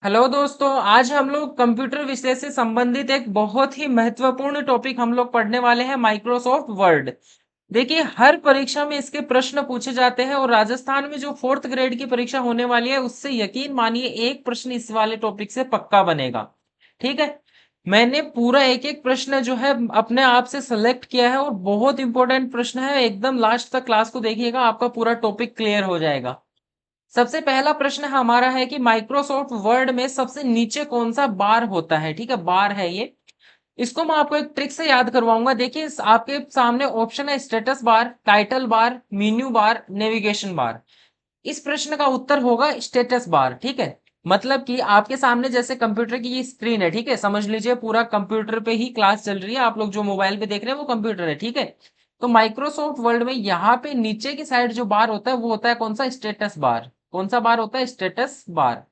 Hello दोस्तों, आज हम लोग कंप्यूटर विषय से संबंधित एक बहुत ही महत्वपूर्ण टॉपिक हम लोग पढ़ने वाले हैं, माइक्रोसॉफ्ट वर्ड। देखिए, हर परीक्षा में इसके प्रश्न पूछे जाते हैं और राजस्थान में जो फोर्थ ग्रेड की परीक्षा होने वाली है उससे यकीन मानिए एक प्रश्न इस वाले टॉपिक से पक्का बनेगा। ठीक है। मैंने पूरा एक एक प्रश्न जो है अपने आप से सेलेक्ट किया है और बहुत इंपॉर्टेंट प्रश्न है। एकदम लास्ट तक क्लास को देखिएगा, आपका पूरा टॉपिक क्लियर हो जाएगा। सबसे पहला प्रश्न हमारा है कि माइक्रोसॉफ्ट वर्ड में सबसे नीचे कौन सा बार होता है। ठीक है, बार है ये। इसको मैं आपको एक ट्रिक से याद करवाऊंगा। देखिए, आपके सामने ऑप्शन है status bar, title bar, menu bar, navigation bar. इस प्रश्न का उत्तर होगा स्टेटस बार। ठीक है। मतलब कि आपके सामने जैसे कंप्यूटर की ये स्क्रीन है, ठीक है, समझ लीजिए पूरा कंप्यूटर पे ही क्लास चल रही है। आप लोग जो मोबाइल पे देख रहे हैं वो कंप्यूटर है। ठीक है। तो माइक्रोसॉफ्ट वर्ड में यहाँ पे नीचे की साइड जो बार होता है वो होता है कौन सा, स्टेटस बार। कौन सा बार होता है, स्टेटस बार।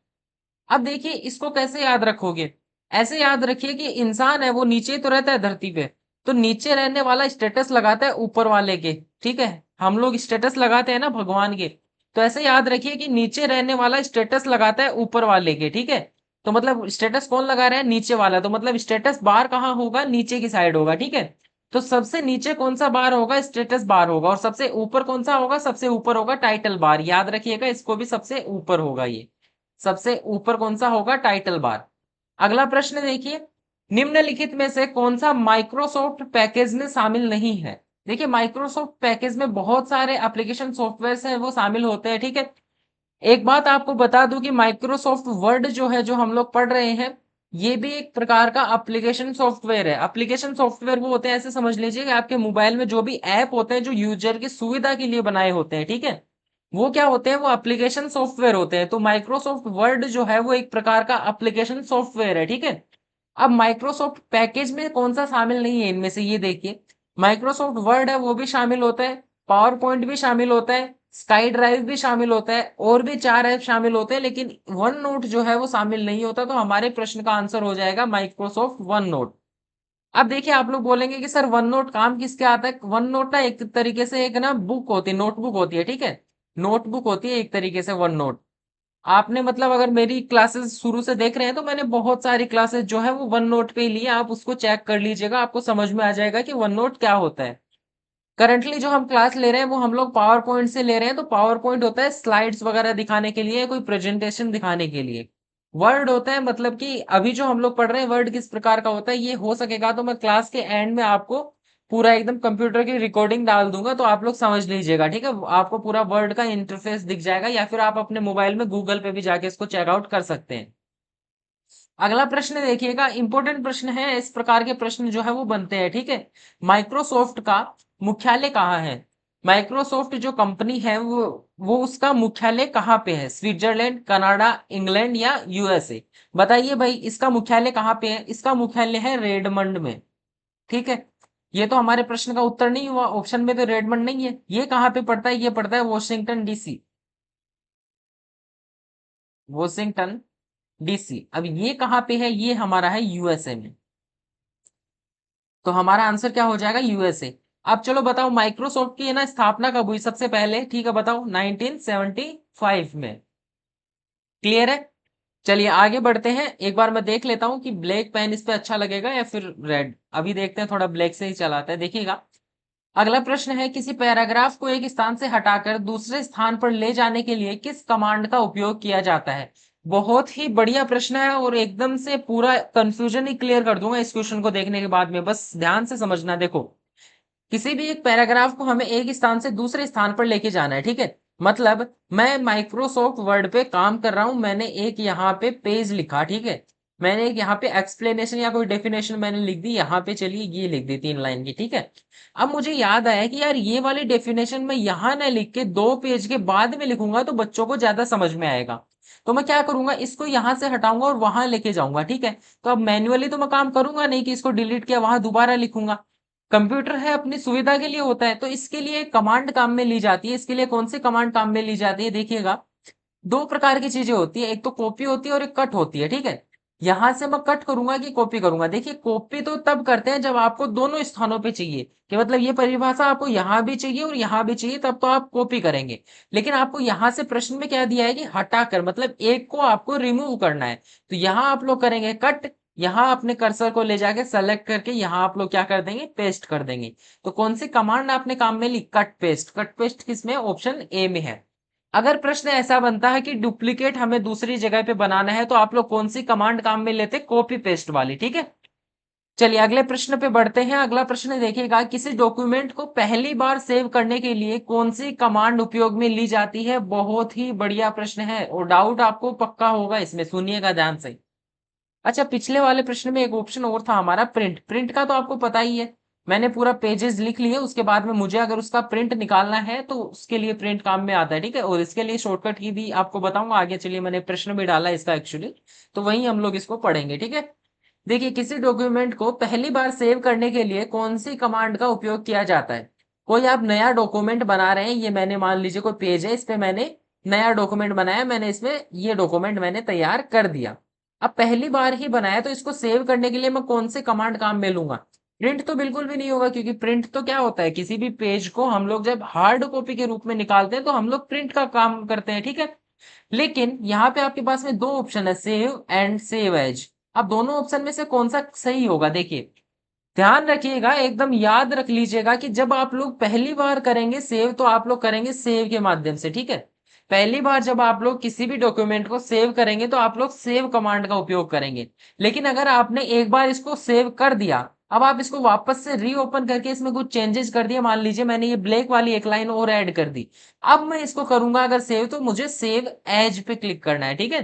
अब देखिए इसको कैसे याद रखोगे। ऐसे याद रखिए कि इंसान है वो नीचे तो रहता है धरती पे, तो नीचे रहने वाला स्टेटस लगाता है ऊपर वाले के। ठीक है। हम लोग स्टेटस लगाते हैं ना भगवान के, तो ऐसे याद रखिए कि नीचे रहने वाला स्टेटस लगाता है ऊपर वाले के। ठीक है। तो मतलब स्टेटस कौन लगा रहा है, नीचे वाला, तो मतलब स्टेटस बार कहाँ होगा, नीचे की साइड होगा। ठीक है। तो सबसे नीचे कौन सा बार होगा, स्टेटस बार होगा। और सबसे ऊपर कौन सा होगा, सबसे ऊपर होगा टाइटल बार। याद रखिएगा इसको भी, सबसे ऊपर होगा ये। सबसे ऊपर कौन सा होगा, टाइटल बार। अगला प्रश्न देखिए, निम्नलिखित में से कौन सा माइक्रोसॉफ्ट पैकेज में शामिल नहीं है। देखिए, माइक्रोसॉफ्ट पैकेज में बहुत सारे एप्लीकेशन सॉफ्टवेयर हैं वो शामिल होते हैं। ठीक है। एक बात आपको बता दूं कि माइक्रोसॉफ्ट वर्ड जो है, जो हम लोग पढ़ रहे हैं, ये भी एक प्रकार का एप्लीकेशन सॉफ्टवेयर है। एप्लीकेशन सॉफ्टवेयर वो होते हैं, ऐसे समझ लीजिए कि आपके मोबाइल में जो भी ऐप होते हैं जो यूजर की सुविधा के लिए बनाए होते हैं, ठीक है, वो क्या होते हैं, वो एप्लीकेशन सॉफ्टवेयर होते हैं। तो माइक्रोसॉफ्ट वर्ड जो है वो एक प्रकार का एप्लीकेशन सॉफ्टवेयर है। ठीक है। अब माइक्रोसॉफ्ट पैकेज में कौन सा शामिल नहीं है इनमें से, ये देखिए, माइक्रोसॉफ्ट वर्ड है वो भी शामिल होता है, पावर पॉइंट भी शामिल होता है, स्काई ड्राइव भी शामिल होता है, और भी चार ऐप शामिल होते हैं, लेकिन वन नोट जो है वो शामिल नहीं होता। तो हमारे प्रश्न का आंसर हो जाएगा माइक्रोसॉफ्ट वन नोट। अब देखिए, आप लोग बोलेंगे कि सर वन नोट काम किसके आता है। वन नोट ना एक तरीके से एक ना बुक होती है, नोटबुक होती है। ठीक है। नोटबुक होती है एक तरीके से वन नोट। आपने मतलब अगर मेरी क्लासेस शुरू से देख रहे हैं तो मैंने बहुत सारी क्लासेस जो है वो वन नोट पे ही ली है। आप उसको चेक कर लीजिएगा, आपको समझ में आ जाएगा कि वन नोट क्या होता है। करंटली जो हम क्लास ले रहे हैं वो हम लोग पावर पॉइंट से ले रहे हैं। तो पावर पॉइंट होता है स्लाइड्स वगैरह दिखाने के लिए, कोई प्रेजेंटेशन दिखाने के लिए। वर्ड होता है मतलब कि अभी जो हम लोग पढ़ रहे हैं वर्ड किस प्रकार का होता है, ये हो सकेगा तो मैं क्लास के एंड में आपको पूरा एकदम कंप्यूटर की रिकॉर्डिंग डाल दूंगा, तो आप लोग समझ लीजिएगा। ठीक है। आपको पूरा वर्ड का इंटरफेस दिख जाएगा, या फिर आप अपने मोबाइल में गूगल पे भी जाके इसको चेकआउट कर सकते हैं। अगला प्रश्न देखिएगा, इंपॉर्टेंट प्रश्न है। इस प्रकार के प्रश्न जो है वो बनते हैं। ठीक है। माइक्रोसॉफ्ट का मुख्यालय कहाँ है। माइक्रोसॉफ्ट जो कंपनी है वो उसका मुख्यालय कहाँ पे है, स्विट्जरलैंड, कनाडा, इंग्लैंड या यूएसए। बताइए भाई, इसका मुख्यालय कहाँ पे है। इसका मुख्यालय है रेडमंड में। ठीक है। ये तो हमारे प्रश्न का उत्तर नहीं हुआ, ऑप्शन में तो रेडमंड नहीं है। ये कहाँ पे पड़ता है, ये पड़ता है वॉशिंगटन डीसी। Washington DC. अब ये कहाँ पे है, ये हमारा है यूएसए में। तो हमारा आंसर क्या हो जाएगा, यूएसए। अब चलो बताओ, माइक्रोसॉफ्ट की है ना स्थापना कब हुई सबसे पहले, ठीक है बताओ, 1975 में। क्लियर है। चलिए आगे बढ़ते हैं। एक बार मैं देख लेता हूं कि ब्लैक पेन इस पे अच्छा लगेगा या फिर रेड। अभी देखते हैं, थोड़ा ब्लैक से ही चलाते हैं, देखिएगा। अगला प्रश्न है, किसी पैराग्राफ को एक स्थान से हटाकर दूसरे स्थान पर ले जाने के लिए किस कमांड का उपयोग किया जाता है। बहुत ही बढ़िया प्रश्न है और एकदम से पूरा कंफ्यूजन ही क्लियर कर दूंगा इस क्वेश्चन को देखने के बाद में। बस ध्यान से समझना। देखो, किसी भी एक पैराग्राफ को हमें एक स्थान से दूसरे स्थान पर लेके जाना है। ठीक है। मतलब मैं माइक्रोसॉफ्ट वर्ड पे काम कर रहा हूं, मैंने एक यहाँ पे पेज लिखा, ठीक है, मैंने एक यहाँ पे एक्सप्लेनेशन या कोई डेफिनेशन मैंने लिख दी, यहाँ पे चलिए ये लिख दी 3 लाइन की। ठीक है। अब मुझे याद आया कि यार ये वाली डेफिनेशन मैं यहाँ ना लिख के 2 पेज के बाद में लिखूंगा तो बच्चों को ज्यादा समझ में आएगा। तो मैं क्या करूंगा, इसको यहाँ से हटाऊंगा और वहां लेके जाऊंगा। ठीक है। तो अब मैन्युअली तो मैं काम करूंगा नहीं कि इसको डिलीट किया वहां दोबारा लिखूंगा। कंप्यूटर है अपनी सुविधा के लिए होता है, तो इसके लिए कमांड काम में ली जाती है। इसके लिए कौन सी कमांड काम में ली जाती है, देखिएगा। दो प्रकार की चीजें होती है, एक तो कॉपी होती है और एक कट होती है। ठीक है। यहां से मैं कट करूंगा कि कॉपी करूंगा? देखिए कॉपी तो तब करते हैं जब आपको दोनों स्थानों पे चाहिए, कि मतलब ये परिभाषा आपको यहां भी चाहिए और यहां भी चाहिए, तब तो आप कॉपी करेंगे। लेकिन आपको यहां से प्रश्न में क्या दिया है कि हटाकर, मतलब एक को आपको रिमूव करना है, तो यहां आप लोग करेंगे कट, यहां अपने कर्सर को ले जाके सेलेक्ट करके यहां आप लोग क्या कर देंगे, पेस्ट कर देंगे। तो कौन सी कमांड आपने काम में ली? Cut paste. कट पेस्ट किसमें? ऑप्शन ए में है। अगर प्रश्न ऐसा बनता है कि डुप्लीकेट हमें दूसरी जगह पे बनाना है, तो आप लोग कौन सी कमांड काम में लेते? कॉपी पेस्ट वाली, ठीक है। चलिए अगले प्रश्न पे बढ़ते हैं। अगला प्रश्न देखिएगा, किसी डॉक्यूमेंट को पहली बार सेव करने के लिए कौन सी कमांड उपयोग में ली जाती है? बहुत ही बढ़िया प्रश्न है और डाउट आपको पक्का होगा इसमें, सुनिएगा ध्यान से। अच्छा, पिछले वाले प्रश्न में एक ऑप्शन और था हमारा, प्रिंट। प्रिंट का तो आपको पता ही है, मैंने पूरा पेजेस लिख लिए, उसके बाद में मुझे अगर उसका प्रिंट निकालना है तो उसके लिए प्रिंट काम में आता है, ठीक है। और इसके लिए शॉर्टकट की भी आपको बताऊंगा आगे। चलिए मैंने प्रश्न भी डाला इसका एक्चुअली, तो वही हम लोग इसको पढ़ेंगे, ठीक है। देखिए किसी डॉक्यूमेंट को पहली बार सेव करने के लिए कौन सी कमांड का उपयोग किया जाता है? कोई आप नया डॉक्यूमेंट बना रहे हैं, ये मैंने मान लीजिए कोई पेज है, इस पे मैंने नया डॉक्यूमेंट बनाया, मैंने इसमें ये डॉक्यूमेंट मैंने तैयार कर दिया। अब पहली बार ही बनाया, तो इसको सेव करने के लिए मैं कौन से कमांड काम में लूंगा? प्रिंट तो बिल्कुल भी नहीं होगा, क्योंकि प्रिंट तो क्या होता है, किसी भी पेज को हम लोग जब हार्ड कॉपी के रूप में निकालते हैं तो हम लोग प्रिंट का काम करते हैं, ठीक है। लेकिन यहाँ पे आपके पास में दो ऑप्शन है, सेव एंड सेव एज। अब दोनों ऑप्शन में से कौन सा सही होगा? देखिए ध्यान रखिएगा, एकदम याद रख लीजिएगा कि जब आप लोग पहली बार करेंगे सेव, तो आप लोग करेंगे सेव के माध्यम से, ठीक है। पहली बार जब आप लोग किसी भी डॉक्यूमेंट को सेव करेंगे तो आप लोग सेव कमांड का उपयोग करेंगे। लेकिन अगर आपने एक बार इसको सेव कर दिया, अब आप इसको वापस से रीओपन करके इसमें कुछ चेंजेस कर दिए, मान लीजिए मैंने ये ब्लैक वाली एक लाइन और ऐड कर दी, अब मैं इसको करूंगा अगर सेव, तो मुझे सेव एज पे क्लिक करना है, ठीक है।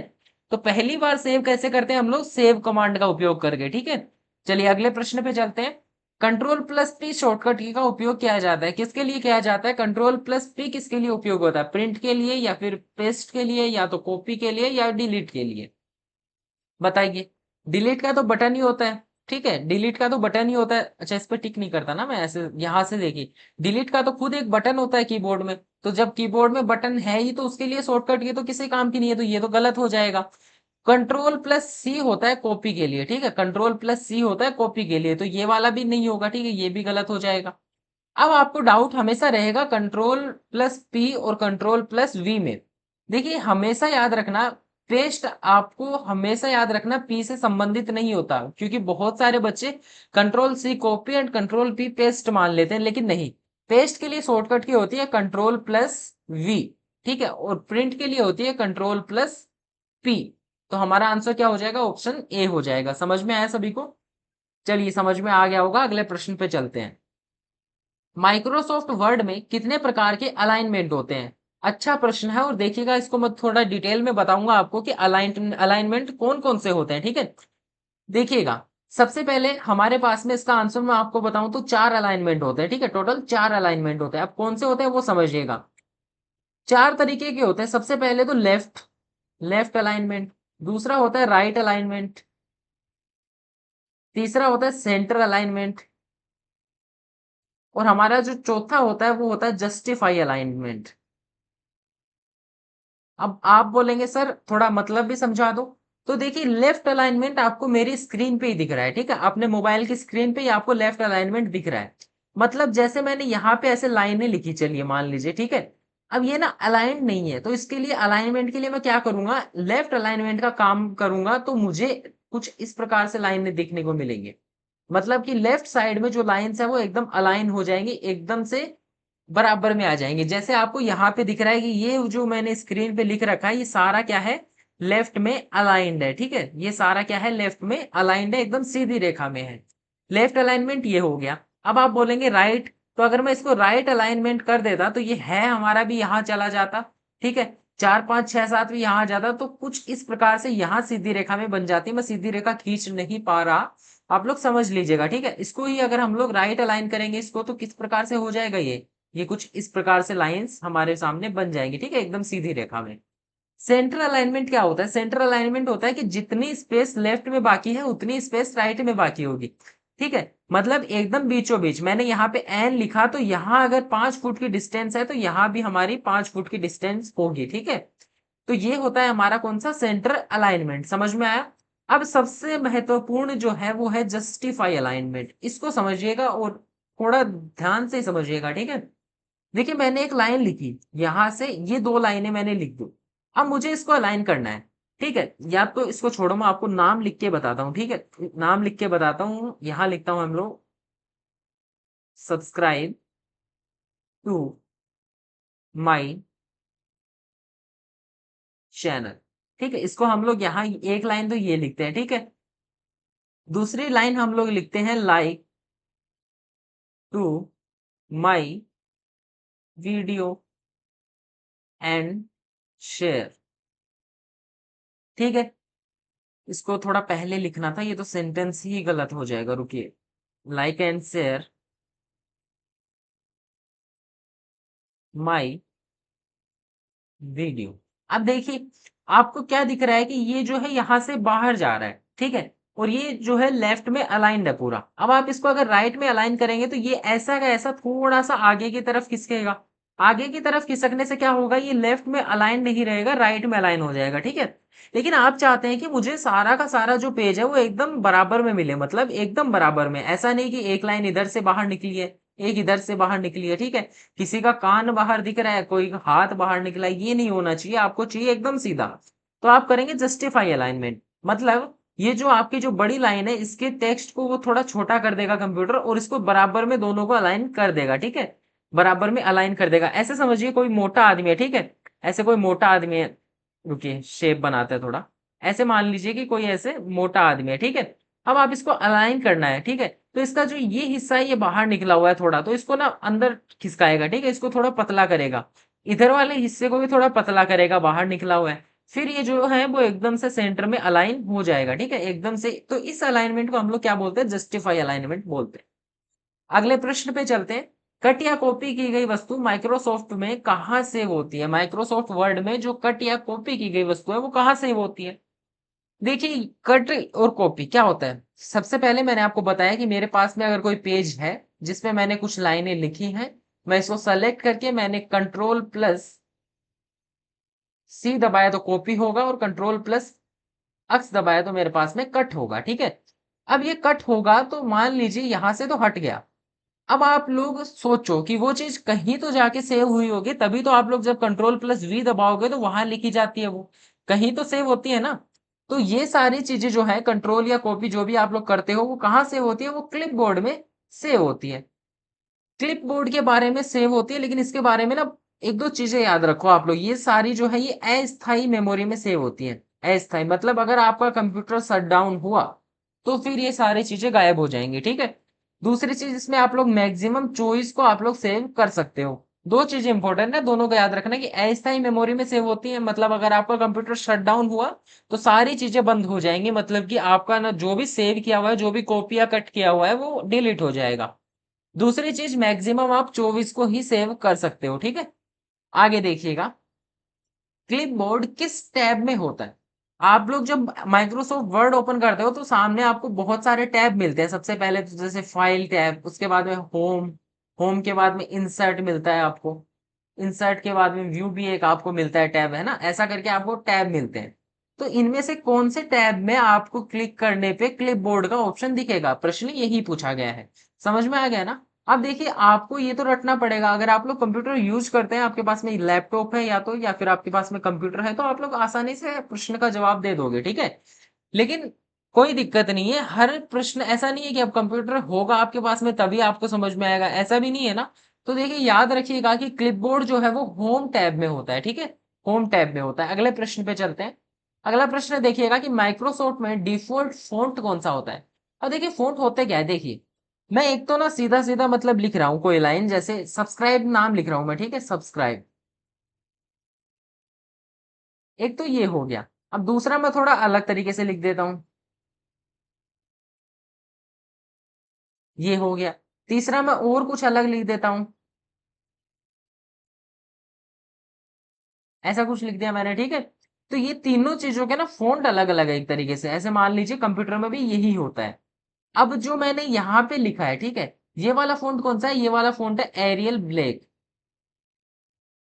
तो पहली बार सेव कैसे करते हैं हम लोग? सेव कमांड का उपयोग करके, ठीक है। चलिए अगले प्रश्न पे चलते हैं। कंट्रोल प्लस पी शॉर्टकट की का उपयोग किया जाता है, किसके लिए किया जाता है? कंट्रोल प्लस पी किसके लिए उपयोग होता है? प्रिंट के लिए, या फिर पेस्ट के लिए, या तो कॉपी के लिए, या डिलीट के लिए? बताइए। डिलीट का तो बटन ही होता है, ठीक है, डिलीट का तो बटन ही होता है। अच्छा इस पे टिक नहीं करता ना मैं, ऐसे यहां से देखिए, डिलीट का तो खुद एक बटन होता है कीबोर्ड में, तो जब कीबोर्ड में बटन है ही तो उसके लिए शॉर्टकट की तो किसी काम की नहीं है, तो ये तो गलत हो जाएगा। कंट्रोल प्लस सी होता है कॉपी के लिए, ठीक है, कंट्रोल प्लस सी होता है कॉपी के लिए, तो ये वाला भी नहीं होगा, ठीक है, ये भी गलत हो जाएगा। अब आपको डाउट हमेशा रहेगा कंट्रोल प्लस पी और कंट्रोल प्लस वी में। देखिए हमेशा याद रखना, पेस्ट आपको हमेशा याद रखना पी से संबंधित नहीं होता, क्योंकि बहुत सारे बच्चे control C copy and control P paste मान लेते हैं, लेकिन नहीं। पेस्ट के लिए शॉर्टकट की होती है कंट्रोल प्लस वी, ठीक है, और प्रिंट के लिए होती है कंट्रोल प्लस पी। तो हमारा आंसर क्या हो जाएगा? ऑप्शन ए हो जाएगा। समझ में आया सभी को? चलिए समझ में आ गया होगा, अगले प्रश्न पे चलते हैं। माइक्रोसॉफ्ट वर्ड में कितने प्रकार के अलाइनमेंट होते हैं? अच्छा प्रश्न है, और देखिएगा इसको मैं थोड़ा डिटेल में बताऊंगा आपको कि अलाइनमेंट कौन कौन से होते हैं, ठीक है। देखिएगा सबसे पहले हमारे पास में इसका आंसर मैं आपको बताऊं तो चार अलाइनमेंट होते हैं, ठीक है, टोटल चार अलाइनमेंट होते हैं। अब कौन से होते हैं वो समझिएगा। चार तरीके के होते हैं। सबसे पहले तो लेफ्ट लेफ्ट अलाइनमेंट, दूसरा होता है राइट अलाइनमेंट, तीसरा होता है सेंटर अलाइनमेंट, और हमारा जो चौथा होता है वो होता है जस्टिफाई अलाइनमेंट। अब आप बोलेंगे सर थोड़ा मतलब भी समझा दो। तो देखिए लेफ्ट अलाइनमेंट आपको मेरी स्क्रीन पे ही दिख रहा है, ठीक है, अपने मोबाइल की स्क्रीन पे ही आपको लेफ्ट अलाइनमेंट दिख रहा है। मतलब जैसे मैंने यहाँ पे ऐसे लाइनें लिखी, चलिए मान लीजिए, ठीक है। अब ये ना अलाइंड नहीं है, तो इसके लिए अलाइनमेंट के लिए मैं क्या करूंगा? लेफ्ट अलाइनमेंट का काम करूंगा, तो मुझे कुछ इस प्रकार से लाइनें देखने को मिलेंगे। मतलब कि लेफ्ट साइड में जो लाइन्स है वो एकदम अलाइन हो जाएंगे, एकदम से बराबर में आ जाएंगे। जैसे आपको यहाँ पे दिख रहा है कि ये जो मैंने स्क्रीन पे लिख रखा है, ये सारा क्या है? लेफ्ट में अलाइंड है, ठीक है, ये सारा क्या है? लेफ्ट में अलाइंड है, एकदम सीधी रेखा में है। लेफ्ट अलाइनमेंट ये हो गया। अब आप बोलेंगे राइट, तो अगर मैं इसको राइट अलाइनमेंट कर देता तो ये है हमारा भी यहाँ चला जाता, ठीक है, चार पांच छह सात भी यहाँ आ जाता, तो कुछ इस प्रकार से यहाँ सीधी रेखा में बन जाती। मैं सीधी रेखा खींच नहीं पा रहा, आप लोग समझ लीजिएगा, ठीक है। इसको ही अगर हम लोग राइट अलाइन करेंगे इसको, तो किस प्रकार से हो जाएगा? ये कुछ इस प्रकार से लाइंस हमारे सामने बन जाएंगी, ठीक है, एकदम सीधी रेखा में। सेंट्रल अलाइनमेंट क्या होता है? सेंट्रल अलाइनमेंट होता है कि जितनी स्पेस लेफ्ट में बाकी है उतनी स्पेस राइट में बाकी होगी, ठीक है, मतलब एकदम बीचों बीच। मैंने यहाँ पे एन लिखा, तो यहाँ अगर 5 फुट की डिस्टेंस है तो यहाँ भी हमारी 5 फुट की डिस्टेंस होगी, ठीक है। तो ये होता है हमारा कौन सा? Central alignment. समझ में आया? अब सबसे महत्वपूर्ण जो है वो है जस्टिफाई अलाइनमेंट। इसको समझिएगा और थोड़ा ध्यान से समझिएगा, ठीक है। देखिए मैंने एक लाइन लिखी, यहां से ये 2 लाइनें मैंने लिख दी। अब मुझे इसको अलाइन करना है, ठीक है। या तो इसको छोड़ो, मैं आपको नाम लिख के बताता हूँ, ठीक है। नाम लिख के बताता हूँ, यहां लिखता हूं हम लोग सब्सक्राइब टू माई चैनल, ठीक है। इसको हम लोग यहाँ एक लाइन तो ये लिखते हैं, ठीक है। दूसरी लाइन हम लोग लिखते हैं like to my video and share, ठीक है। इसको थोड़ा पहले लिखना था, ये तो सेंटेंस ही गलत हो जाएगा, रुकिए। Like and share my video. अब देखिए आपको क्या दिख रहा है कि ये जो है यहां से बाहर जा रहा है, ठीक है। और ये जो है लेफ्ट में अलाइंड है पूरा। अब आप इसको अगर राइट में अलाइन करेंगे तो ये ऐसा का ऐसा थोड़ा सा आगे की तरफ खिसकेगा। आगे की तरफ खिसकने से क्या होगा, ये लेफ्ट में अलाइन नहीं रहेगा, राइट में अलाइन हो जाएगा, ठीक है। लेकिन आप चाहते हैं कि मुझे सारा का सारा जो पेज है वो एकदम बराबर में मिले, मतलब एकदम बराबर में। ऐसा नहीं कि एक लाइन इधर से बाहर निकली है, एक इधर से बाहर निकली है, ठीक है। किसी का कान बाहर दिख रहा है, कोई हाथ बाहर निकला है, ये नहीं होना चाहिए। आपको चाहिए एकदम सीधा। तो आप करेंगे जस्टिफाई अलाइनमेंट, मतलब ये जो आपकी जो बड़ी लाइन है इसके टेक्स्ट को वो थोड़ा छोटा कर देगा कंप्यूटर, और इसको बराबर में दोनों को अलाइन कर देगा, ठीक है। बराबर में अलाइन कर देगा। ऐसे समझिए कोई मोटा आदमी है, ठीक है। ऐसे कोई मोटा आदमी है, रुकिए शेप बनाते हैं थोड़ा। ऐसे मान लीजिए कि कोई ऐसे मोटा आदमी है, ठीक है। अब आप इसको अलाइन करना है, ठीक है। तो इसका जो ये हिस्सा है ये बाहर निकला हुआ है थोड़ा, तो इसको ना अंदर खिसकाएगा, ठीक है। इसको थोड़ा पतला करेगा, इधर वाले हिस्से को भी थोड़ा पतला करेगा, बाहर निकला हुआ है। फिर ये जो है वो एकदम से सेंटर में अलाइन हो जाएगा, ठीक है, एकदम से। तो इस अलाइनमेंट को हम लोग क्या बोलते हैं, जस्टिफाई अलाइनमेंट बोलते हैं। अगले प्रश्न पे चलते हैं। कट या कॉपी की गई वस्तु माइक्रोसॉफ्ट में कहाँ सेव होती है? माइक्रोसॉफ्ट वर्ड में जो कट या कॉपी की गई वस्तु है वो कहाँ सेव होती है? देखिए कट और कॉपी क्या होता है। सबसे पहले मैंने आपको बताया कि मेरे पास में अगर कोई पेज है जिसमें मैंने कुछ लाइनें लिखी हैं, मैं इसको सेलेक्ट करके मैंने कंट्रोल प्लस सी दबाया तो कॉपी होगा, और कंट्रोल प्लस एक्स दबाया तो मेरे पास में कट होगा, ठीक है। अब ये कट होगा तो मान लीजिए यहां से तो हट गया। अब आप लोग सोचो कि वो चीज कहीं तो जाके सेव हुई होगी, तभी तो आप लोग जब कंट्रोल प्लस वी दबाओगे तो वहां लिखी जाती है, वो कहीं तो सेव होती है ना। तो ये सारी चीजें जो है कंट्रोल या कॉपी जो भी आप लोग करते हो वो कहाँ सेव होती है, वो क्लिप बोर्ड में सेव होती है। क्लिप बोर्ड के बारे में सेव होती है, लेकिन इसके बारे में ना एक दो चीजें याद रखो आप लोग। ये सारी जो है ये अस्थायी मेमोरी में सेव होती है। अस्थायी मतलब अगर आपका कंप्यूटर शट डाउन हुआ तो फिर ये सारी चीजें गायब हो जाएंगी, ठीक है। दूसरी चीज, इसमें आप लोग मैक्सिमम चॉइस को आप लोग सेव कर सकते हो। दो चीजें इंपॉर्टेंट है, दोनों का याद रखना कि अस्थायी मेमोरी में सेव होती है, मतलब अगर आपका कंप्यूटर शट डाउन हुआ तो सारी चीजें बंद हो जाएंगी, मतलब कि आपका ना जो भी सेव किया हुआ है, जो भी कॉपी या कट किया हुआ है वो डिलीट हो जाएगा। दूसरी चीज, मैक्सिमम आप 24 को ही सेव कर सकते हो, ठीक है। आगे देखिएगा, क्लिपबोर्ड किस टैब में होता है? आप लोग जब माइक्रोसॉफ्ट वर्ड ओपन करते हो तो सामने आपको बहुत सारे टैब मिलते हैं। सबसे पहले तो जैसे फाइल टैब, उसके बाद में होम, होम के बाद में इंसर्ट मिलता है आपको, इंसर्ट के बाद में व्यू भी एक आपको मिलता है, टैब है ना, ऐसा करके आपको टैब मिलते हैं। तो इनमें से कौन से टैब में आपको क्लिक करने पे क्लिपबोर्ड का ऑप्शन दिखेगा? प्रश्न यही पूछा गया है। समझ में आ गया ना? अब देखिए आपको ये तो रटना पड़ेगा। अगर आप लोग कंप्यूटर यूज करते हैं, आपके पास में लैपटॉप है या तो, या फिर आपके पास में कंप्यूटर है, तो आप लोग आसानी से प्रश्न का जवाब दे दोगे, ठीक है। लेकिन कोई दिक्कत नहीं है, हर प्रश्न ऐसा नहीं है कि अब कंप्यूटर होगा आपके पास में तभी आपको समझ में आएगा, ऐसा भी नहीं है ना। तो देखिए याद रखिएगा कि क्लिपबोर्ड जो है वो होम टैब में होता है, ठीक है। होम टैब में होता है। अगले प्रश्न पे चलते हैं। अगला प्रश्न देखिएगा कि माइक्रोसॉफ्ट में डिफॉल्ट फॉन्ट कौन सा होता है? अब देखिए फॉन्ट होते क्या है, देखिए मैं एक तो ना सीधा सीधा मतलब लिख रहा हूं कोई लाइन, जैसे सब्सक्राइब नाम लिख रहा हूं मैं, ठीक है, सब्सक्राइब। एक तो ये हो गया। अब दूसरा मैं थोड़ा अलग तरीके से लिख देता हूं, ये हो गया। तीसरा मैं और कुछ अलग लिख देता हूं, ऐसा कुछ लिख दिया मैंने, ठीक है। तो ये तीनों चीजों के ना फॉन्ट अलग अलग है एक तरीके से, ऐसे मान लीजिए कंप्यूटर में भी यही होता है। अब जो मैंने यहाँ पे लिखा है, ठीक है, ये वाला फॉन्ट कौन सा है? ये वाला फॉन्ट है एरियल ब्लैक,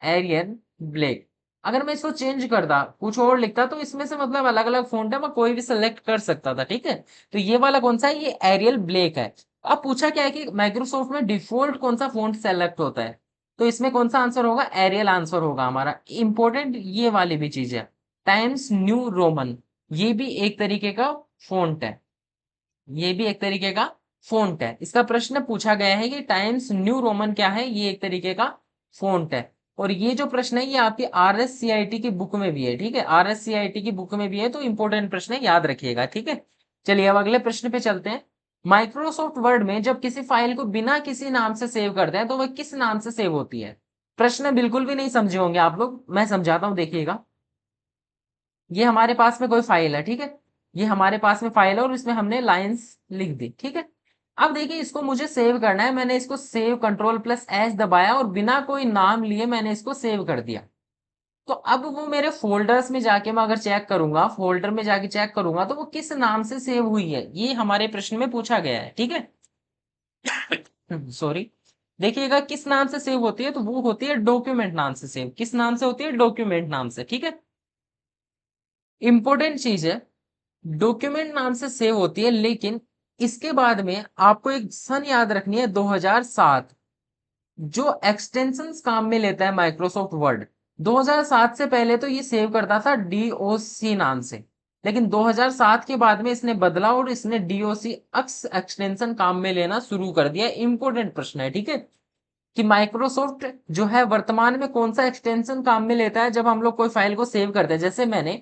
एरियल ब्लैक। अगर मैं इसको चेंज करता, कुछ और लिखता, तो इसमें से मतलब अलग अलग फॉन्ट है, मैं कोई भी सिलेक्ट कर सकता था, ठीक है। तो ये वाला कौन सा है, ये एरियल ब्लैक है। अब पूछा क्या है कि माइक्रोसॉफ्ट में डिफॉल्ट कौन सा फॉन्ट सेलेक्ट होता है, तो इसमें कौन सा आंसर होगा, एरियल आंसर होगा हमारा। इंपॉर्टेंट ये वाली भी चीज है, टाइम्स न्यू रोमन, ये भी एक तरीके का फॉन्ट है, ये भी एक तरीके का फॉन्ट है। इसका प्रश्न पूछा गया है कि टाइम्स न्यू रोमन क्या है, ये एक तरीके का फॉन्ट है। और ये जो प्रश्न है ये आपकी RSCIT की बुक में भी है, ठीक है, RSCIT की बुक में भी है, तो इंपॉर्टेंट प्रश्न है, याद रखिएगा, ठीक है। चलिए अब अगले प्रश्न पे चलते हैं। माइक्रोसॉफ्ट वर्ड में जब किसी फाइल को बिना किसी नाम से सेव करते हैं तो वह किस नाम से सेव होती है। प्रश्न बिल्कुल भी नहीं समझे होंगे आप लोग, मैं समझाता हूं, देखिएगा। ये हमारे पास में कोई फाइल है, ठीक है, ये हमारे पास में फाइल है और इसमें हमने लाइंस लिख दी, ठीक है। अब देखिए इसको मुझे सेव करना है, मैंने इसको सेव Ctrl+S दबाया और बिना कोई नाम लिए मैंने इसको सेव कर दिया। तो अब वो मेरे फोल्डर्स में जाके मैं अगर चेक करूंगा, फोल्डर में जाके चेक करूंगा, तो वो किस नाम से सेव हुई है, ये हमारे प्रश्न में पूछा गया है, ठीक है। सॉरी, देखिएगा किस नाम से सेव होती है, तो वो होती है डॉक्यूमेंट नाम से सेव। किस नाम से होती है, डॉक्यूमेंट नाम से, ठीक है। इंपॉर्टेंट चीज है, डॉक्यूमेंट नाम से सेव होती है, लेकिन इसके बाद में आपको एक सन याद रखनी है, 2007। जो एक्सटेंशंस काम में लेता है माइक्रोसॉफ्ट वर्ड, 2007 से पहले तो ये सेव करता था DOC नाम से, लेकिन 2007 के बाद में इसने बदला और इसने DOC अक्स एक्सटेंशन काम में लेना शुरू कर दिया। इंपॉर्टेंट प्रश्न है, ठीक है, कि माइक्रोसॉफ्ट जो है वर्तमान में कौन सा एक्सटेंशन काम में लेता है जब हम लोग कोई फाइल को सेव करते हैं। जैसे मैंने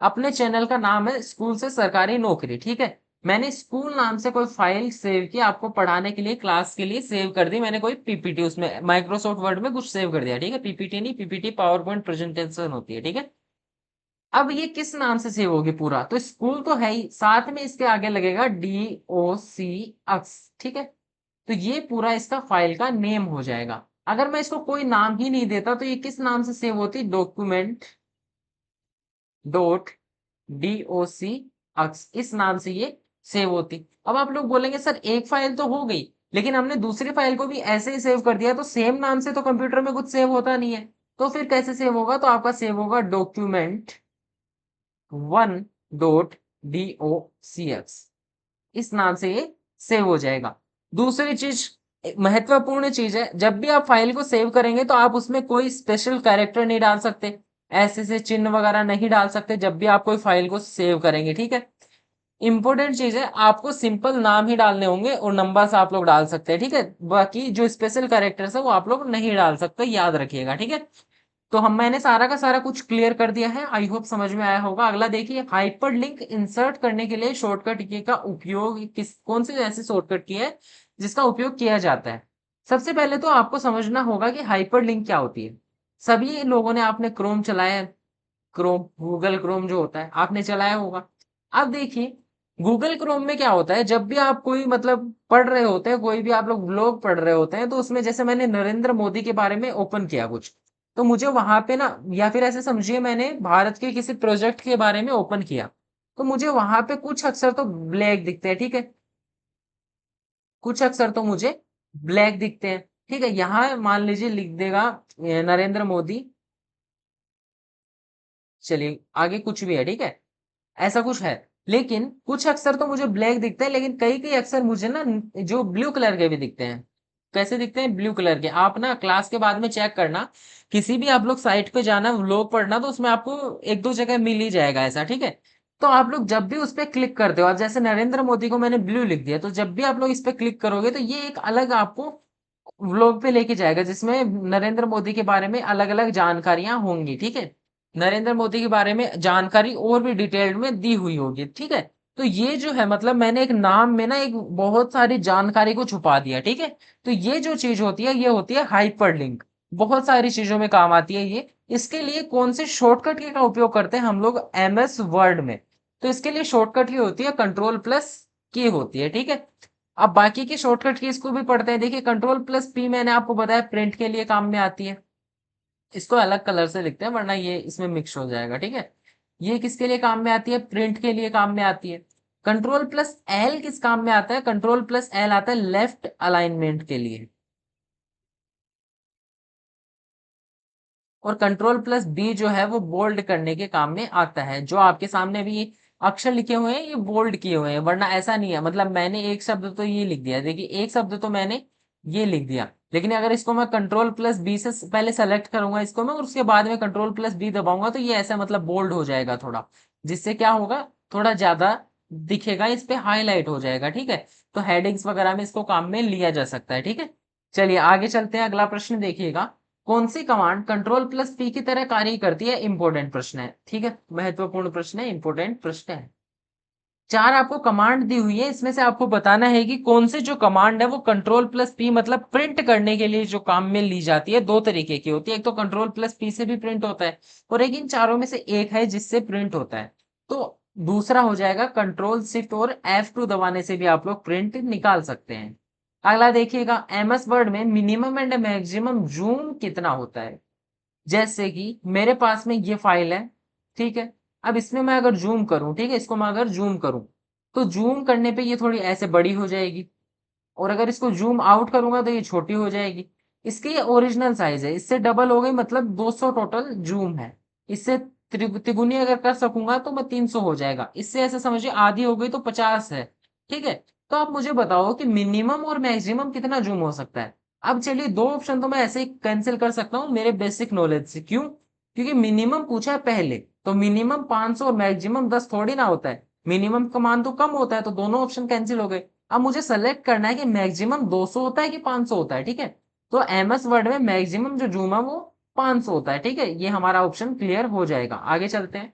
अपने चैनल का नाम है स्कूल से सरकारी नौकरी, ठीक है, मैंने स्कूल नाम से कोई फाइल सेव की, आपको पढ़ाने के लिए, क्लास के लिए सेव कर दी, मैंने कोई पीपीटी उसमें माइक्रोसॉफ्ट वर्ड में कुछ सेव कर दिया, ठीक है। पीपीटी नहीं, पीपीटी पावर पॉइंट प्रेजेंटेशन होती है, ठीक है। अब ये किस नाम से सेव होगी पूरा, तो स्कूल तो है ही, साथ में इसके आगे लगेगा DOC, ठीक है। तो ये पूरा इसका फाइल का नेम हो जाएगा। अगर मैं इसको कोई नाम ही नहीं देता तो ये किस नाम से सेव होती, डॉक्यूमेंट डॉट DOC अक्स, इस नाम से ये सेव होती। अब आप लोग बोलेंगे सर एक फाइल तो हो गई, लेकिन हमने दूसरी फाइल को भी ऐसे ही सेव कर दिया, तो सेम नाम से तो कंप्यूटर में कुछ सेव होता नहीं है, तो फिर कैसे सेव होगा, तो आपका सेव होगा document1.docx, इस नाम से ये सेव हो जाएगा। दूसरी चीज, महत्वपूर्ण चीज है, जब भी आप फाइल को सेव करेंगे तो आप उसमें कोई स्पेशल कैरेक्टर नहीं डाल सकते, ऐसे से चिन्ह वगैरह नहीं डाल सकते जब भी आप कोई फाइल को सेव करेंगे, ठीक है। इंपॉर्टेंट चीज है, आपको सिंपल नाम ही डालने होंगे और नंबर्स आप लोग डाल सकते हैं, ठीक है। बाकी जो स्पेशल कैरेक्टर्स है वो आप लोग नहीं डाल सकते, याद रखिएगा, ठीक है। तो हम मैंने सारा का सारा कुछ क्लियर कर दिया है, आई होप समझ में आया होगा। अगला देखिए, हाइपरलिंक इंसर्ट करने के लिए शॉर्टकट की का उपयोग किस, कौन सी ऐसी शॉर्टकट की है जिसका उपयोग किया जाता है। सबसे पहले तो आपको समझना होगा कि हाइपरलिंक क्या होती है। सभी लोगों ने, आपने क्रोम चलाया है, क्रोम, गूगल क्रोम जो होता है आपने चलाया होगा। अब देखिए गूगल क्रोम में क्या होता है, जब भी आप कोई मतलब पढ़ रहे होते हैं, कोई भी आप लोग ब्लॉग पढ़ रहे होते हैं, तो उसमें जैसे मैंने नरेंद्र मोदी के बारे में ओपन किया कुछ, तो मुझे वहां पे ना, या फिर ऐसे समझिए मैंने भारत के किसी प्रोजेक्ट के बारे में ओपन किया, तो मुझे वहां पे कुछ अक्षर तो ब्लैक दिखते हैं, ठीक है, कुछ अक्षर तो मुझे ब्लैक दिखते हैं, ठीक है। यहाँ मान लीजिए लिख देगा नरेंद्र मोदी, चलिए आगे कुछ भी है, ठीक है, ऐसा कुछ है, लेकिन कुछ अक्षर तो मुझे ब्लैक दिखते हैं, लेकिन कई कई अक्षर मुझे ना जो ब्लू कलर के भी दिखते हैं। कैसे दिखते हैं, ब्लू कलर के। आप ना क्लास के बाद में चेक करना, किसी भी आप लोग साइट पे जाना, व्लॉग पढ़ना, तो उसमें आपको एक दो जगह मिल ही जाएगा ऐसा, ठीक है। तो आप लोग जब भी उस पर क्लिक करते हो, अब जैसे नरेंद्र मोदी को मैंने ब्लू लिख दिया, तो जब भी आप लोग इस पे क्लिक करोगे तो ये एक अलग आपको व्लॉग पे लेके जाएगा, जिसमें नरेंद्र मोदी के बारे में अलग अलग जानकारियां होंगी, ठीक है। नरेंद्र मोदी के बारे में जानकारी और भी डिटेल्ड में दी हुई होगी, ठीक है। तो ये जो है मतलब मैंने एक नाम में ना एक बहुत सारी जानकारी को छुपा दिया, ठीक है। तो ये जो चीज होती है ये होती है हाइपरलिंक, बहुत सारी चीजों में काम आती है ये। इसके लिए कौन से शॉर्टकट का उपयोग करते हैं हम लोग MS वर्ड में, तो इसके लिए शॉर्टकट की होती है Ctrl+K होती है, ठीक है। अब बाकी की शॉर्टकट कीज को भी पढ़ते हैं। देखिए Ctrl+P मैंने आपको बताया प्रिंट के लिए काम में आती है, इसको अलग कलर से लिखते हैं वरना ये इसमें मिक्स हो जाएगा, ठीक है। ये किसके लिए काम में आती है, प्रिंट के लिए काम में आती है। Ctrl+L किस काम में आता है, Ctrl+L आता है लेफ्ट अलाइनमेंट के लिए। और कंट्रोल प्लस बी जो है वो बोल्ड करने के काम में आता है। जो आपके सामने भी अक्षर लिखे हुए हैं ये बोल्ड किए हुए हैं, वरना ऐसा नहीं है। मतलब मैंने एक शब्द तो ये लिख दिया, देखिए एक शब्द तो मैंने ये लिख दिया, लेकिन अगर इसको मैं कंट्रोल प्लस बी से पहले सेलेक्ट करूंगा इसको मैं, और उसके बाद में कंट्रोल प्लस बी दबाऊंगा तो ये ऐसा मतलब बोल्ड हो जाएगा थोड़ा, जिससे क्या होगा, थोड़ा ज्यादा दिखेगा, इस पे हाईलाइट हो जाएगा। ठीक है, तो हेडिंग्स वगैरह में इसको काम में लिया जा सकता है। ठीक है, चलिए आगे चलते हैं। अगला प्रश्न देखिएगा, कौन सी कमांड कंट्रोल प्लस पी की तरह कार्य करती है? इंपॉर्टेंट प्रश्न है। ठीक है, महत्वपूर्ण प्रश्न है, इंपॉर्टेंट प्रश्न है। चार आपको कमांड दी हुई है, इसमें से आपको बताना है कि कौन सी जो कमांड है वो कंट्रोल प्लस पी मतलब प्रिंट करने के लिए जो काम में ली जाती है। दो तरीके की होती है, एक तो कंट्रोल प्लस पी से भी प्रिंट होता है, और एक इन चारों में से एक है जिससे प्रिंट होता है। तो दूसरा हो जाएगा कंट्रोल शिफ्ट और F2 दबाने से भी आप लोग प्रिंट निकाल सकते हैं। अगला देखिएगा, एमएस वर्ड में मिनिमम एंड मैक्सिमम जूम कितना होता है? जैसे कि मेरे पास में ये फाइल है, ठीक है, अब इसमें मैं अगर जूम करूं, ठीक है, इसको मैं अगर जूम करूं तो जूम करने पे ये थोड़ी ऐसे बड़ी हो जाएगी, और अगर इसको जूम आउट करूंगा तो ये छोटी हो जाएगी। इसकी ये ओरिजिनल साइज है, इससे डबल हो गई मतलब 200 टोटल जूम है। इससे तिगुनी अगर कर सकूंगा तो मैं 300 हो जाएगा, इससे ऐसे समझिए आधी हो गई तो 50 है। ठीक है, तो आप मुझे बताओ कि मिनिमम और मैक्सिमम कितना जूम हो सकता है? अब चलिए दो ऑप्शन तो मैं ऐसे ही कैंसिल कर सकता हूँ मेरे बेसिक नॉलेज से। क्यों? क्योंकि मिनिमम पूछा है पहले, तो मिनिमम 500 और मैक्सिमम 10 थोड़ी ना होता है, मिनिमम का मान तो कम होता है, तो दोनों ऑप्शन कैंसिल हो गए। अब मुझे सेलेक्ट करना है कि मैक्सिमम 200 होता है कि 500 होता है। ठीक है, तो एमएस वर्ड में मैक्सिमम जो जूम है वो 500 होता है। ठीक है, ये हमारा ऑप्शन क्लियर हो जाएगा। आगे चलते हैं,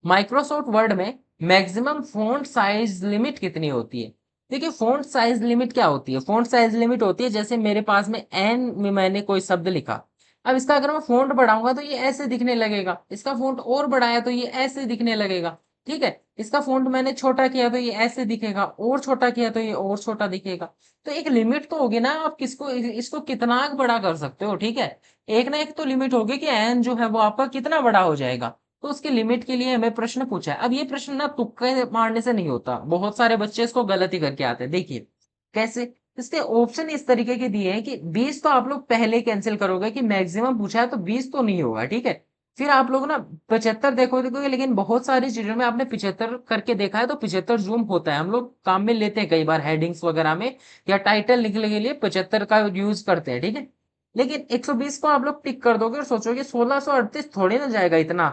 माइक्रोसॉफ्ट वर्ड में मैक्सिमम फॉन्ट साइज लिमिट कितनी होती है? देखिए फॉन्ट साइज लिमिट क्या होती है? फॉन्ट साइज लिमिट होती है, जैसे मेरे पास में एन में मैंने कोई शब्द लिखा, अब इसका अगर मैं फॉन्ट बढ़ाऊंगा तो ये ऐसे दिखने लगेगा, इसका फॉन्ट और बढ़ाया तो ये ऐसे दिखने लगेगा। ठीक है, इसका फॉन्ट मैंने छोटा किया तो ये ऐसे दिखेगा, और छोटा किया तो ये और छोटा दिखेगा। तो एक लिमिट तो होगी ना, आप किसको इसको कितना बड़ा कर सकते हो। ठीक है, एक ना एक तो लिमिट होगी कि एन जो है वो आपका कितना बड़ा हो जाएगा, तो उसकी लिमिट के लिए हमें प्रश्न पूछा है। अब ये प्रश्न ना तुक्के मारने से नहीं होता, बहुत सारे बच्चे इसको गलत ही करके आते हैं। देखिए कैसे, इसके ऑप्शन इस तरीके के दिए हैं कि 20 तो आप लोग पहले कैंसिल करोगे कि मैक्सिमम पूछा है तो 20 तो नहीं होगा। ठीक है, फिर आप लोग ना 75 देखोगे, लेकिन बहुत सारी चीजों में आपने 75 करके देखा है तो 75 जूम होता है, हम लोग काम में लेते हैं कई बार हेडिंग्स वगैरह में या टाइटल लिखने के लिए 75 का यूज करते हैं। ठीक है, लेकिन 120 को आप लोग टिक कर दोगे और सोचोगे 1638 थोड़ी ना जाएगा इतना।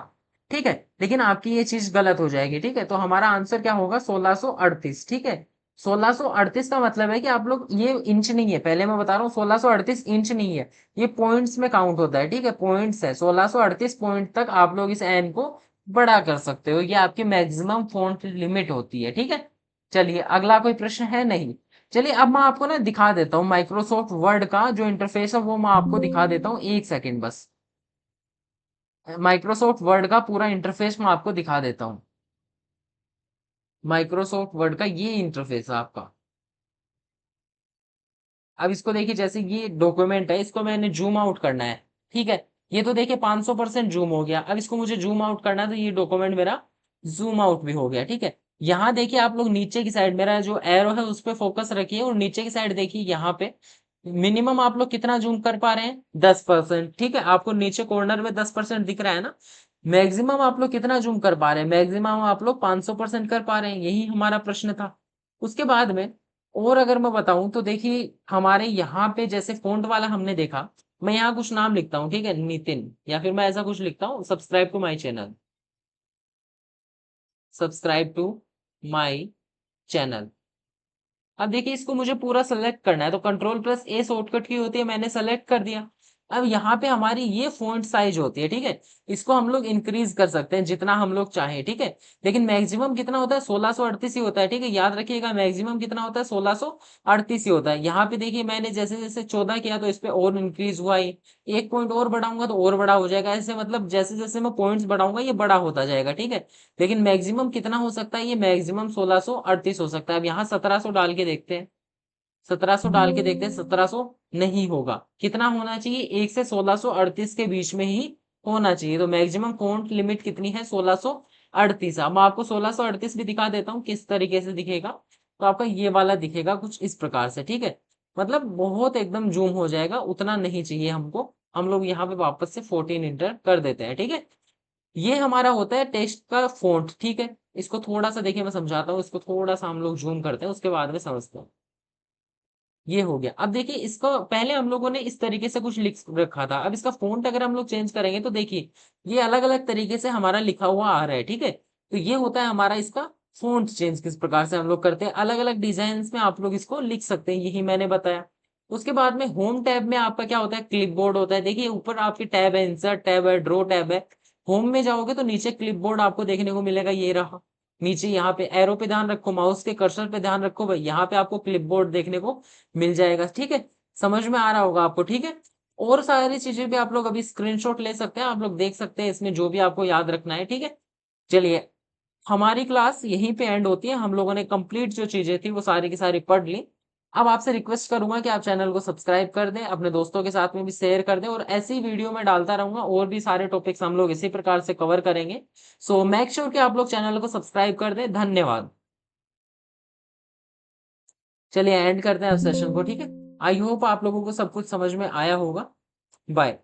ठीक है, लेकिन आपकी ये चीज गलत हो जाएगी। ठीक है, तो हमारा आंसर क्या होगा? 1638। ठीक है, 1638 का मतलब है कि आप लोग, ये इंच नहीं है, पहले मैं बता रहा हूँ 1638 इंच नहीं है, ये पॉइंट्स में काउंट होता है। ठीक है, पॉइंट्स है, 1638 पॉइंट तक आप लोग इस एन को बड़ा कर सकते हो, ये आपकी मैक्सिमम फॉन्ट लिमिट होती है। ठीक है, चलिए अगला कोई प्रश्न है? नहीं। चलिए अब मैं आपको ना दिखा देता हूँ माइक्रोसॉफ्ट वर्ड का जो इंटरफेस है वो मैं आपको दिखा देता हूँ, एक सेकेंड बस। माइक्रोसॉफ्ट वर्ड का पूरा इंटरफेस मैं आपको दिखा देता हूँ। माइक्रोसॉफ्ट वर्ड का ये इंटरफेस है आपका। अब इसको देखिए, जैसे ये डॉक्यूमेंट है, इसको मैंने जूम आउट करना है। ठीक है, ये तो देखिए 500% जूम हो गया। अब इसको मुझे जूम आउट करना है तो ये डॉक्यूमेंट मेरा जूम आउट भी हो गया। ठीक है, यहाँ देखिए आप लोग नीचे की साइड, मेरा जो एरो है उस पर फोकस रखिए, और नीचे की साइड देखिए यहाँ पे मिनिमम आप लोग कितना जूम कर पा रहे हैं? 10%। ठीक है, आपको नीचे कॉर्नर में 10% दिख रहा है ना। मैक्सिमम आप लोग कितना जूम कर पा रहे हैं? मैक्सिमम आप लोग 500% कर पा रहे हैं, यही हमारा प्रश्न था। उसके बाद में और अगर मैं बताऊं तो देखिए, हमारे यहाँ पे जैसे फोंट वाला हमने देखा, मैं यहाँ कुछ नाम लिखता हूँ, ठीक है, नितिन, या फिर मैं ऐसा कुछ लिखता हूँ, subscribe to my channel, subscribe to my channel. अब देखिए इसको मुझे पूरा सेलेक्ट करना है, तो कंट्रोल प्लस ए शॉर्टकट की होती है, मैंने सेलेक्ट कर दिया। अब यहाँ पे हमारी ये फॉन्ट साइज होती है। ठीक है, इसको हम लोग इंक्रीज कर सकते हैं जितना हम लोग चाहें। ठीक है, लेकिन मैक्सिमम कितना होता है? 1638 ही होता है। ठीक है, याद रखिएगा मैक्सिमम कितना होता है? 1638 ही होता है। यहाँ पे देखिए मैंने जैसे जैसे 14 किया तो इस पे और इंक्रीज हुआ ही, एक पॉइंट और बढ़ाऊंगा तो और बड़ा हो जाएगा, ऐसे मतलब जैसे जैसे मैं पॉइंट्स बढ़ाऊंगा ये बड़ा होता जाएगा। ठीक है, लेकिन मैक्सिमम कितना हो सकता है? ये मैक्सिमम 1638 हो सकता है। अब यहाँ 1700 डाल के देखते हैं, 1700 डाल के देखते हैं, 1700 नहीं होगा। कितना होना चाहिए? 1 से 1638 के बीच में ही होना चाहिए। तो मैक्सिमम फॉन्ट लिमिट कितनी है? 1638। अब मैं आपको 1638 भी दिखा देता हूँ किस तरीके से दिखेगा। तो आपका ये वाला दिखेगा कुछ इस प्रकार से। ठीक है, मतलब बहुत एकदम जूम हो जाएगा, उतना नहीं चाहिए हमको। हम लोग यहाँ पे वापस से 14 इंटर कर देते हैं, ठीक है। ये हमारा होता है टेक्स्ट का फॉन्ट, ठीक है। इसको थोड़ा सा देखिए, मैं समझाता हूँ, इसको थोड़ा सा हम लोग जूम करते हैं, उसके बाद में समझते हैं। ये हो गया। अब देखिए, इसको पहले हम लोगों ने इस तरीके से कुछ लिख रखा था, अब इसका फ़ॉन्ट अगर हम लोग चेंज करेंगे तो देखिए, ये अलग-अलग तरीके से हमारा लिखा हुआ आ रहा है, ठीक है? तो ये होता है हमारा इसका फ़ॉन्ट चेंज किस प्रकार से हम लोग करते हैं, अलग-अलग डिज़ाइन्स में आप लोग इसको लिख सकते हैं, यही मैंने बताया। उसके बाद में होम टैब में आपका क्या होता है, क्लिपबोर्ड होता है। देखिए ऊपर आपके टैब है, इंसर्ट टैब है, ड्रॉ टैब है। होम में जाओगे तो नीचे क्लिपबोर्ड आपको देखने को मिलेगा, ये रहा। नीचे यहाँ पे एरो पे ध्यान रखो, माउस के कर्सर पे ध्यान रखो भाई, यहाँ पे आपको क्लिपबोर्ड देखने को मिल जाएगा, ठीक है। समझ में आ रहा होगा आपको, ठीक है। और सारी चीजें भी आप लोग अभी स्क्रीनशॉट ले सकते हैं, आप लोग देख सकते हैं इसमें जो भी आपको याद रखना है, ठीक है। चलिए, हमारी क्लास यहीं पे एंड होती है, हम लोगों ने कंप्लीट जो चीजें थी वो सारी की सारी पढ़ ली। अब आपसे रिक्वेस्ट करूंगा कि आप चैनल को सब्सक्राइब कर दें, अपने दोस्तों के साथ में भी शेयर कर दें, और ऐसी वीडियो में डालता रहूंगा, और भी सारे टॉपिक्स हम लोग इसी प्रकार से कवर करेंगे। सो मेक श्योर कि आप लोग चैनल को सब्सक्राइब कर दें। धन्यवाद। चलिए एंड करते हैं अब सेशन को, ठीक है। आई होप आप लोगों को सब कुछ समझ में आया होगा। बाय।